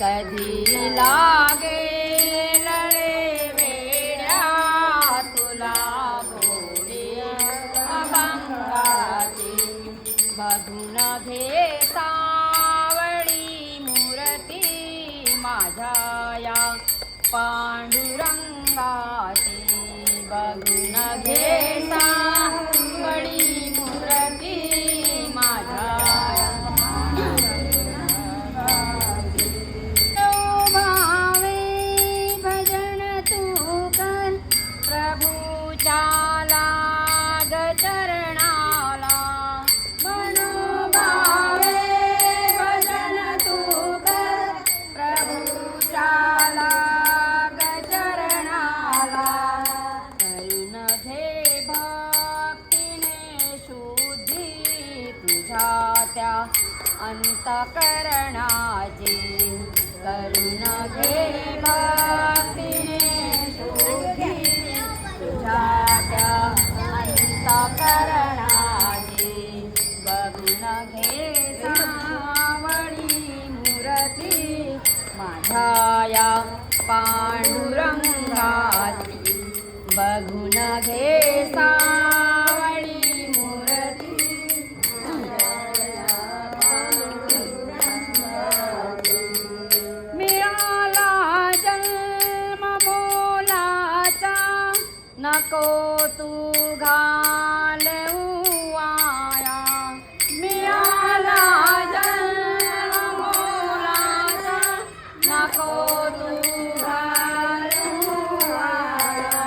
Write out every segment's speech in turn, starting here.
कधी लागेल रे वेड्या तुला गोडी अभंगाची बघून घे सावळी मूर्ती माझ्या या पांडुरंगाची बघून घे सावळी मूर्ती माझ्या लाग चरणाला मनोभावे भजन तू कर प्रभूच्या लाग चरणाला करुण घे भक्तीने शुद्धी तुझ्या त्या अंतःकरणाची करुण घे भक्तीने शुद्धी तुझ्या त्या अंतःकरणाची बघून घे सावळी मूर्ती माझ्या या पांडुरंगाची बघून घे सावळी मूर्ती मिळाला जन्म मोलाचा नको तू घालवू आया मिळाला जन्म मोलाचा नको तू घालवू आया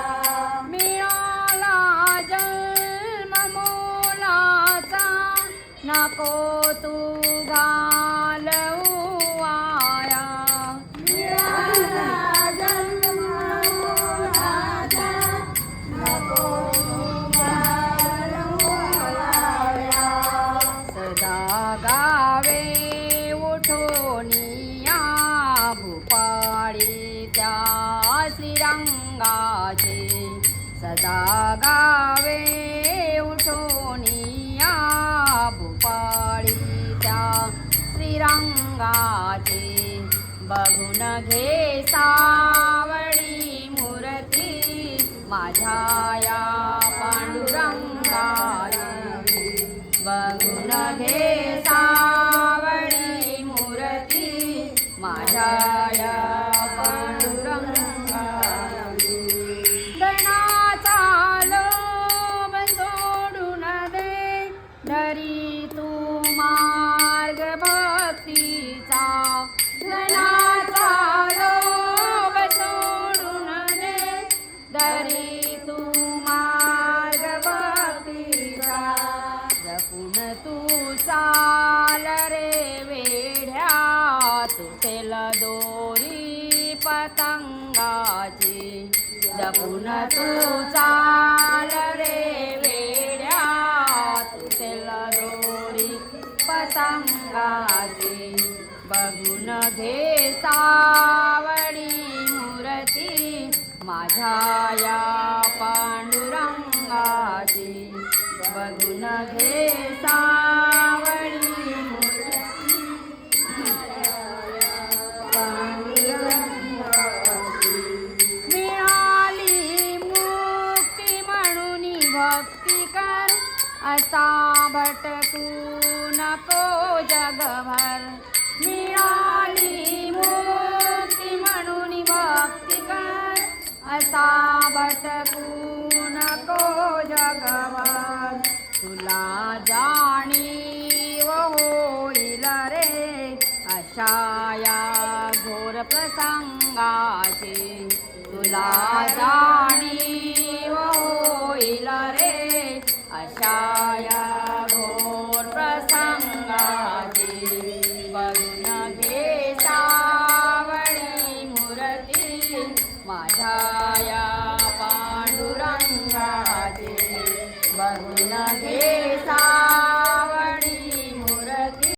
मिळाला जन्म मोलाचा नको तू घालवू आया गावे उठोनिया भूपाळी त्या श्रीरंगाचे सदा गावे उठोनिया भूपाळी त्या श्रीरंगाचे बघून घे सावळी मूर्ती माझ्या या पांडुरंगाची बघून घे सावळी मूर्ती माझ्या या पांडुरंगाची धनाचा लोभ सोडून दे धरी तू मार्ग भक्तीचा धनाचा लोभ सोडून दे धरी तू मार्ग भक्तीचा जपून तू चाल रे वेड्या तुटेल दोरी पतंगाची जपून तू चाल रे वेड्या तुटेल दोरी पतंगाची बघून घे सावळी मूर्ती माझ्या या पांडुरंगाची बघून घे सावळी मूर्ती मिळाली मुक्ती म्हणून भक्ती कर असा भटकू नको जगभर मिळाली मुक्ती म्हणून भक्ती कर असा भटकू नको जगभर तुला जाणीव होईल रे अशा या घोर प्रसंगाची तुला जाणीव होईल रे अशा या घोर प्रसंगाची बघून घे सावळी मूर्ती माझ्या या पांडुरंगाची बघून घे